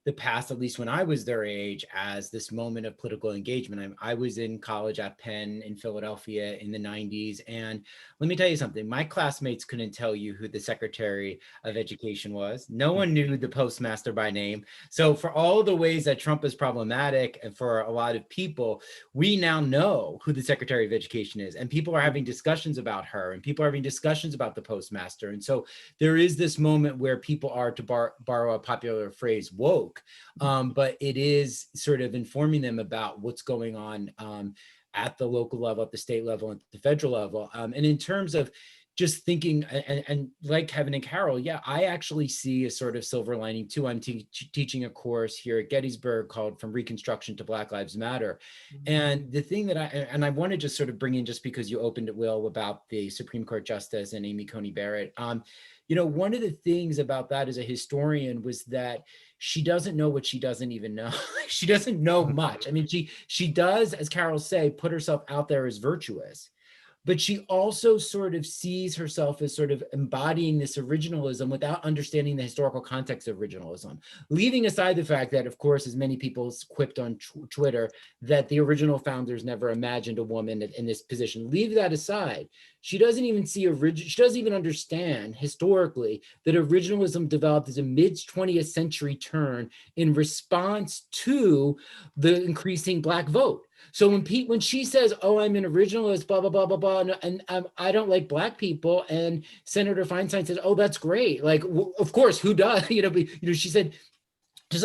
the past, at least when I was their age, as this moment of political engagement. I was in college at Penn in Philadelphia in the 90s. And let me tell you something, my classmates couldn't tell you who the Secretary of Education was. No one knew the postmaster by name. So for all the ways that Trump is problematic and for a lot of people, we now know who the Secretary of Education is, and people are having discussions about her, and people are having discussions about the postmaster. And so there is this moment where people are, to borrow a popular phrase, woke, but it is sort of informing them about what's going on at the local level, at the state level, and the federal level. And in terms of just thinking, and like Kevin and Carol, yeah, I actually see a sort of silver lining too. I'm teaching a course here at Gettysburg called From Reconstruction to Black Lives Matter. And the thing that I want to just sort of bring in, just because you opened it, Will, about the Supreme Court Justice and Amy Coney Barrett, you know, one of the things about that as a historian was that she doesn't know what she doesn't even know. She doesn't know much. I mean, she does, as Carol say, put herself out there as virtuous, but she also sort of sees herself as sort of embodying this originalism without understanding the historical context of originalism. Leaving aside the fact that, of course, as many people quipped on Twitter, that the original founders never imagined a woman in this position. Leave that aside. She doesn't even see she doesn't even understand historically that originalism developed as a mid-20th century turn in response to the increasing Black vote. So when she says, "Oh, I'm an originalist," blah blah blah blah blah, and I don't like Black people, and Senator Feinstein says, "Oh, that's great." Like, of course, who does? She said,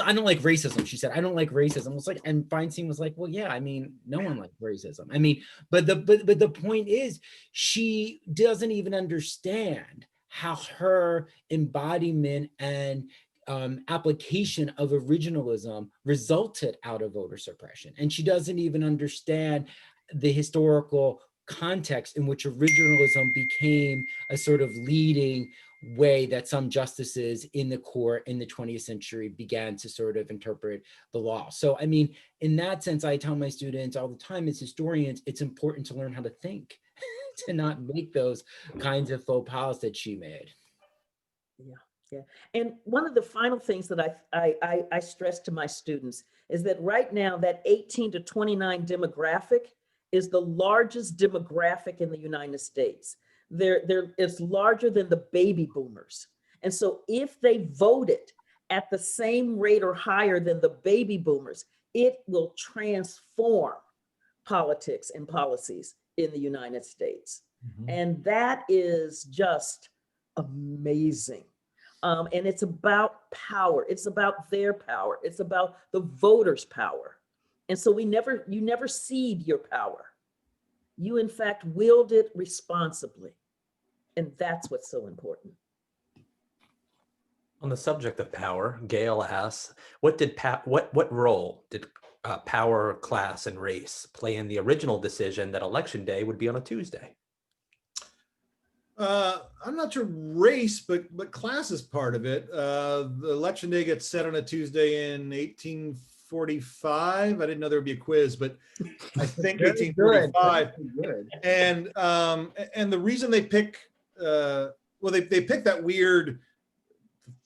"I don't like racism." She said, "I don't like racism." It was like, and Feinstein was like, "Well, yeah, I mean, no one likes racism." I mean, but the point is, she doesn't even understand how her embodiment and application of originalism resulted out of voter suppression. And she doesn't even understand the historical context in which originalism became a sort of leading way that some justices in the court in the 20th century began to sort of interpret the law. So, I mean, in that sense, I tell my students all the time as historians, it's important to learn how to think, to not make those kinds of faux pas that she made. Yeah. And one of the final things that I stress to my students is that right now that 18 to 29 demographic is the largest demographic in the United States. It's larger than the baby boomers. And so if they voted at the same rate or higher than the baby boomers, it will transform politics and policies in the United States. Mm-hmm. And that is just amazing. And it's about power. It's about their power. It's about the voters' power. And so you never cede your power. You, in fact, wield it responsibly. And that's what's so important. On the subject of power, Gail asks, what role did power, class, and race play in the original decision that Election Day would be on a Tuesday? I'm not sure race, but class is part of it. The Election Day gets set on a Tuesday in 1845. I didn't know there would be a quiz, but I think 1845. Good. And the reason they pick, they pick that weird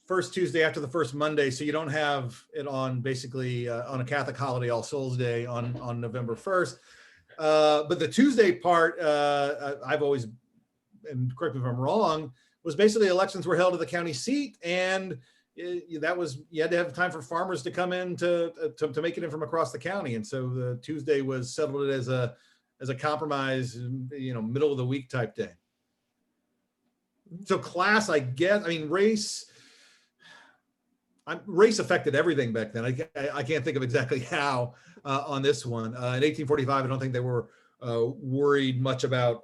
first Tuesday after the first Monday, so you don't have it on basically on a Catholic holiday, All Souls Day on November 1st. But the Tuesday part, I've always, and correct me if I'm wrong, was basically elections were held at the county seat, and that was, you had to have time for farmers to come in to make it in from across the county, and so the Tuesday was settled as a compromise, middle of the week type day. So class, I guess, I mean, race affected everything back then. I can't think of exactly how on this one. In 1845, I don't think they were worried much about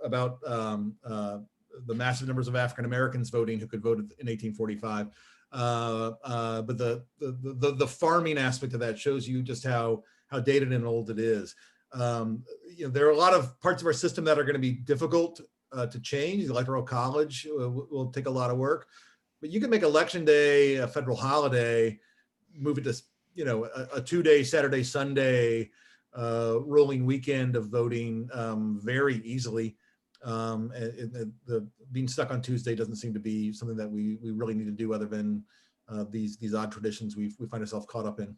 the massive numbers of African Americans voting who could vote in 1845. But the farming aspect of that shows you just how dated and old it is. There are a lot of parts of our system that are going to be difficult to change. The Electoral College will take a lot of work, but you can make Election Day a federal holiday, move it to a 2-day Saturday, Sunday rolling weekend of voting very easily. Being stuck on Tuesday doesn't seem to be something that we really need to do, other than these odd traditions we find ourselves caught up in.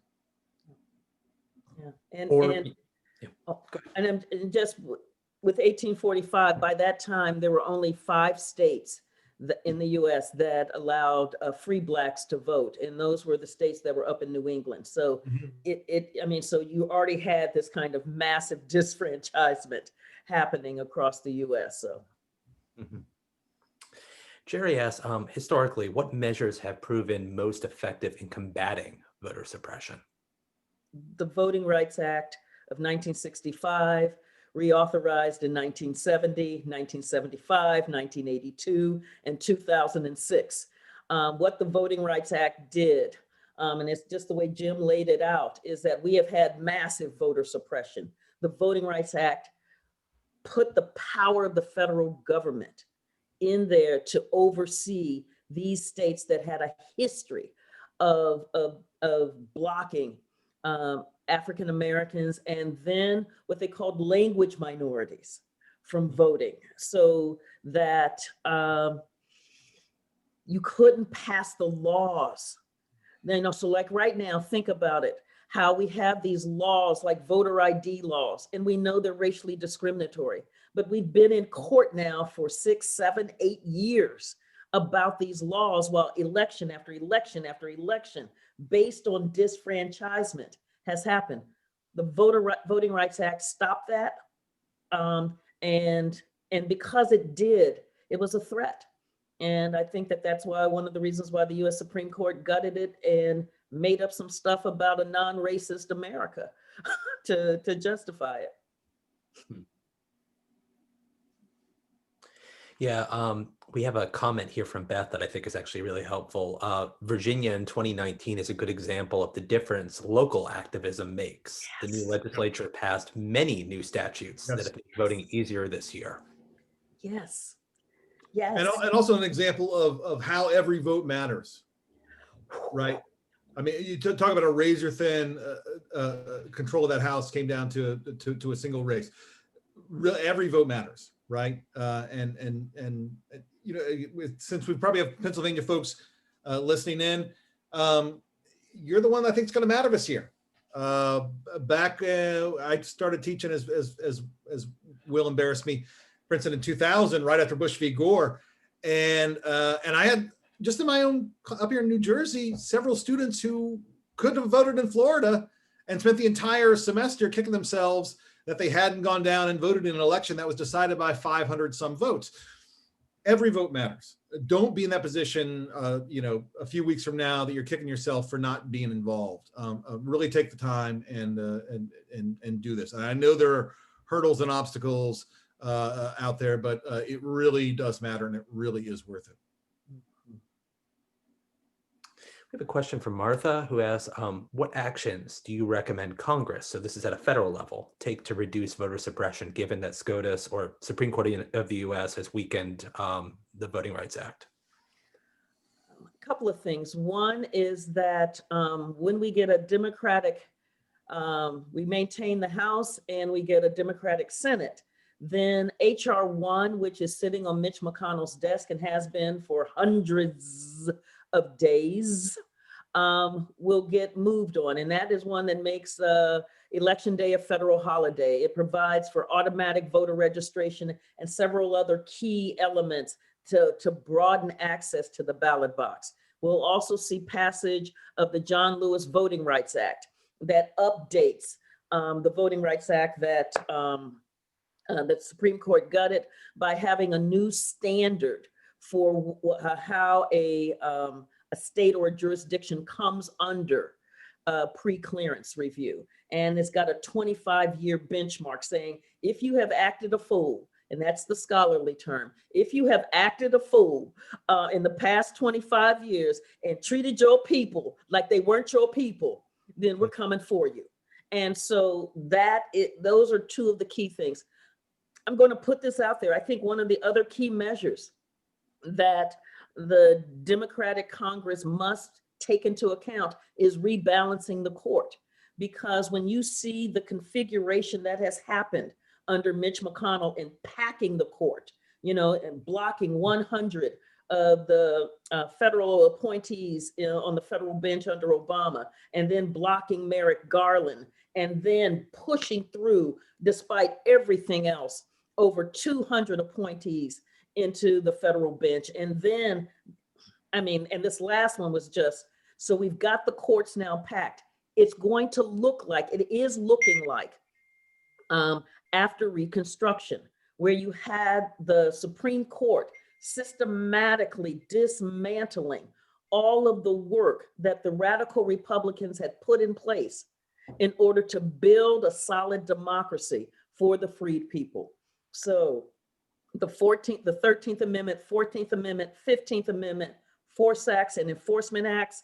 Yeah. And, Or- and, yeah. oh, and just with 1845, by that time, there were only 5 states in the US that allowed free blacks to vote. And those were the states that were up in New England. So so you already had this kind of massive disfranchisement happening across the US. So. Mhm. Jerry asks, historically, what measures have proven most effective in combating voter suppression? The Voting Rights Act of 1965, reauthorized in 1970, 1975, 1982, and 2006. What the Voting Rights Act did, and it's just the way Jim laid it out, is that we have had massive voter suppression. The Voting Rights Act put the power of the federal government in there to oversee these states that had a history of blocking African Americans, and then what they called language minorities from voting, so that you couldn't pass the laws. So like right now, think about it, how we have these laws like voter ID laws, and we know they're racially discriminatory, but we've been in court now for 6, 7, 8 years about these laws, while election after election after election, based on disfranchisement, has happened. The Voting Rights Act stopped that. And because it did, it was a threat. And I think that that's why one of the reasons why the US Supreme Court gutted it and made up some stuff about a non-racist America to justify it. Yeah, we have a comment here from Beth that I think is actually really helpful. Virginia in 2019 is a good example of the difference local activism makes. The new legislature passed many new statutes that have made voting easier this year. Yes. Yes. And also an example of how every vote matters, right? I mean, you talk about a razor thin control of that house came down to a single race. Really, every vote matters, right? And you know, since we probably have Pennsylvania folks listening in, you're the one I think is going to matter this year. Back, I started teaching as Will embarrass me, Princeton in 2000, right after Bush v. Gore, and I had just in my own up here in New Jersey, several students who could have voted in Florida and spent the entire semester kicking themselves that they hadn't gone down and voted in an election that was decided by 500 some votes. Every vote matters. Don't be in that position, you know, a few weeks from now that you're kicking yourself for not being involved. Really take the time and do this. And I know there are hurdles and obstacles out there, but it really does matter, and it really is worth it. We have a question from Martha who asks, what actions do you recommend Congress, so this is at a federal level, take to reduce voter suppression, given that SCOTUS or Supreme Court of the US has weakened the Voting Rights Act? A couple of things. One is that when we get a Democratic, we maintain the House and we get a Democratic Senate, then HR 1, which is sitting on Mitch McConnell's desk and has been for hundreds of days, will get moved on. And that is one that makes Election Day a federal holiday. It provides for automatic voter registration and several other key elements to broaden access to the ballot box. We'll also see passage of the John Lewis Voting Rights Act that updates the Voting Rights Act that the Supreme Court gutted by having a new standard for how a state or a jurisdiction comes under pre-clearance review. And it's got a 25-year benchmark saying, if you have acted a fool, and that's the scholarly term, if you have acted a fool in the past 25 years and treated your people like they weren't your people, then we're coming for you. And so those are two of the key things. I'm going to put this out there. I think one of the other key measures that the Democratic Congress must take into account is rebalancing the court. Because when you see the configuration that has happened under Mitch McConnell in packing the court, you know, and blocking 100 the federal appointees on the federal bench under Obama, and then blocking Merrick Garland, and then pushing through, despite everything else, over 200 appointees into the federal bench. And then, I mean, and this last one was just, so we've got the courts now packed. It's going to look like, it is looking like, after Reconstruction, where you had the Supreme Court systematically dismantling all of the work that the radical Republicans had put in place in order to build a solid democracy for the freed people. So the 14th, the 13th Amendment, 14th Amendment, 15th Amendment, Force Acts and Enforcement Acts,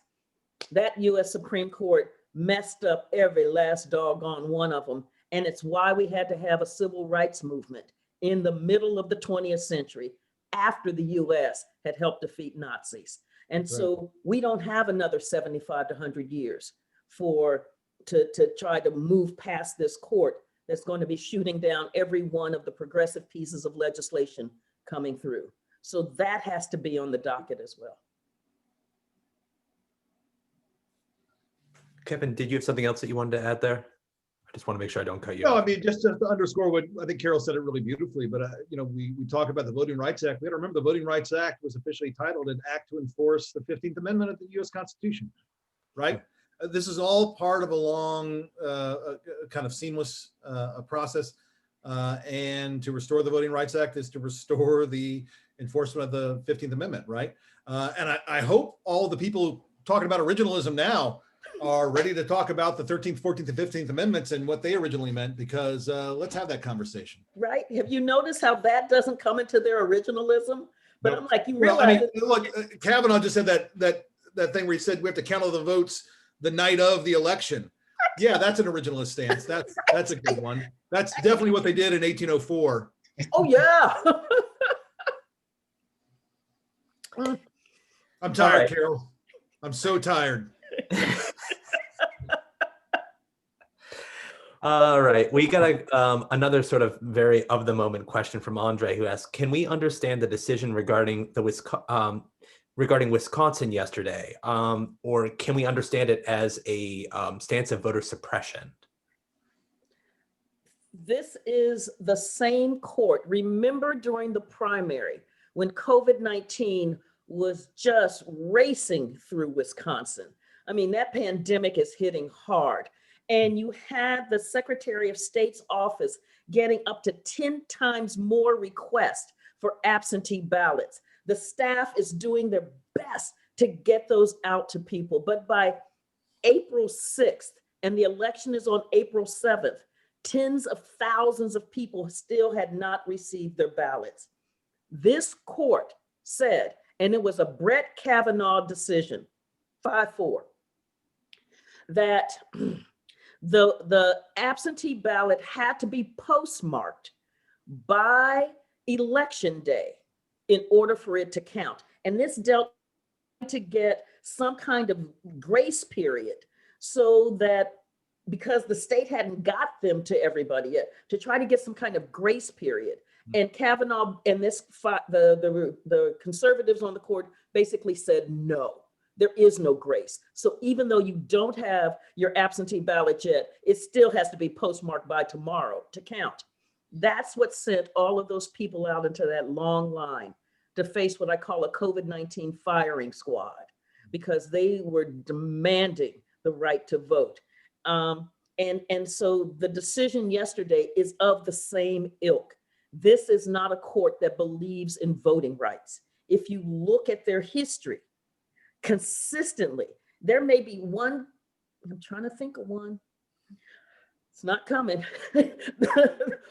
that US Supreme Court messed up every last doggone one of them. And it's why we had to have a civil rights movement in the middle of the 20th century after the US had helped defeat Nazis. And so we don't have another 75 to 100 years to try to move past this court that's going to be shooting down every one of the progressive pieces of legislation coming through. So that has to be on the docket as well. Kevin, did you have something else that you wanted to add there? I just want to make sure I don't cut you No, off. I mean, just to underscore what I think Carol said it really beautifully, but you know, we talk about the Voting Rights Act. We got to remember the Voting Rights Act was officially titled an act to enforce the 15th Amendment of the US Constitution, right? This is all part of a long kind of seamless process. And to restore the Voting Rights Act is to restore the enforcement of the 15th Amendment, right? And I hope all the people talking about originalism now are ready to talk about the 13th, 14th, and 15th Amendments and what they originally meant, because let's have that conversation. Right? Have you noticed how that doesn't come into their originalism? But No. I'm like, you Well, realize I mean, look, Kavanaugh just said that thing where he said we have to count all the votes the night of the election. Yeah, that's an originalist stance. That's a good one. That's definitely what they did in 1804. oh yeah. I'm tired, right. Carol. I'm so tired. All right, we got another sort of very of the moment question from Andre, who asks, can we understand the decision regarding the Wisconsin yesterday, or can we understand it as a stance of voter suppression? This is the same court. Remember during the primary when COVID-19 was just racing through Wisconsin. I mean, that pandemic is hitting hard. And you had the Secretary of State's office getting up to 10 times more requests for absentee ballots. The staff is doing their best to get those out to people. But by April 6th, and the election is on April 7th, tens of thousands of people still had not received their ballots. This court said, and it was a Brett Kavanaugh decision, 5-4, that the absentee ballot had to be postmarked by election day in order for it to count. And this dealt to get some kind of grace period so that, because the state hadn't got them to everybody yet, to try to get some kind of grace period. And Kavanaugh and the conservatives on the court basically said, no, there is no grace. So even though you don't have your absentee ballot yet, it still has to be postmarked by tomorrow to count. That's what sent all of those people out into that long line to face what I call a COVID-19 firing squad, because they were demanding the right to vote. And so the decision yesterday is of the same ilk. This is not a court that believes in voting rights. If you look at their history, consistently, there may be one, I'm trying to think of one, it's not coming,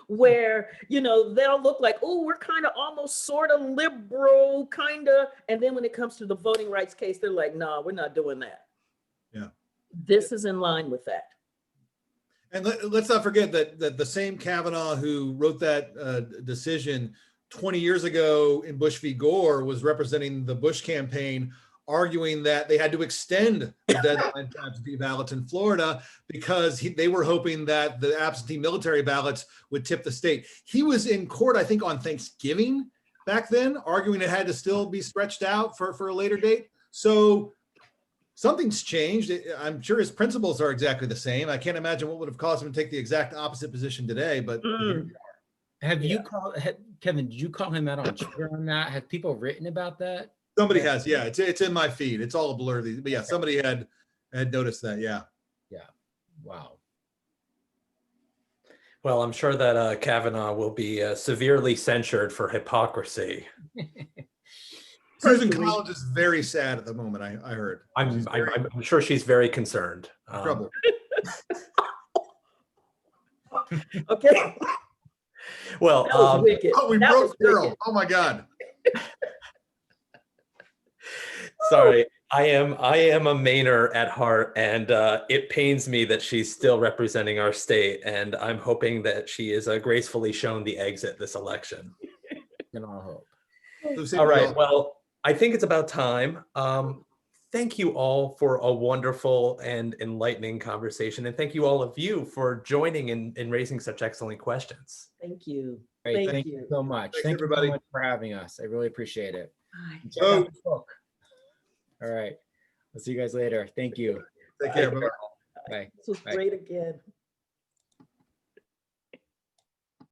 where, you know, they'll look like, oh, we're kind of almost sort of liberal, kind of, and then when it comes to the voting rights case, they're like, no, we're not doing that. Yeah. This is in line with that. And let's not forget that the same Kavanaugh who wrote that decision 20 years ago in Bush v. Gore was representing the Bush campaign, arguing that they had to extend the deadline for absentee ballots in Florida because they were hoping that the absentee military ballots would tip the state. He was in court, I think, on Thanksgiving back then, arguing it had to still be stretched out for a later date. So something's changed. I'm sure his principles are exactly the same. I can't imagine what would have caused him to take the exact opposite position today, but Have you called, Kevin, did you call him out on Twitter on that? Have people written about that? somebody has. Yeah, it's in my feed. It's all a blur. But yeah, somebody had noticed that. Yeah. Wow. Well, I'm sure that Kavanaugh will be severely censured for hypocrisy. Susan College is very sad at the moment. I heard. I'm sure she's very concerned. Trouble. Okay. Well, That was wicked. Oh, we That broke was Carol. wicked. Oh my God. sorry, I am a Mainer at heart, and it pains me that she's still representing our state, and I'm hoping that she is gracefully shown the exit this election. Can all hope. All right, well, I think it's about time. Thank you all for a wonderful and enlightening conversation, and thank you all of you for joining and raising such excellent questions. Thank you. Great. Thank Thank you. you so much. Thanks, Thank you everybody. so much for having us. I really appreciate it. Bye. Check out the book. All right. I'll see you guys later. Thank you. Take care. Bye-bye. Bye. This was Bye. great again.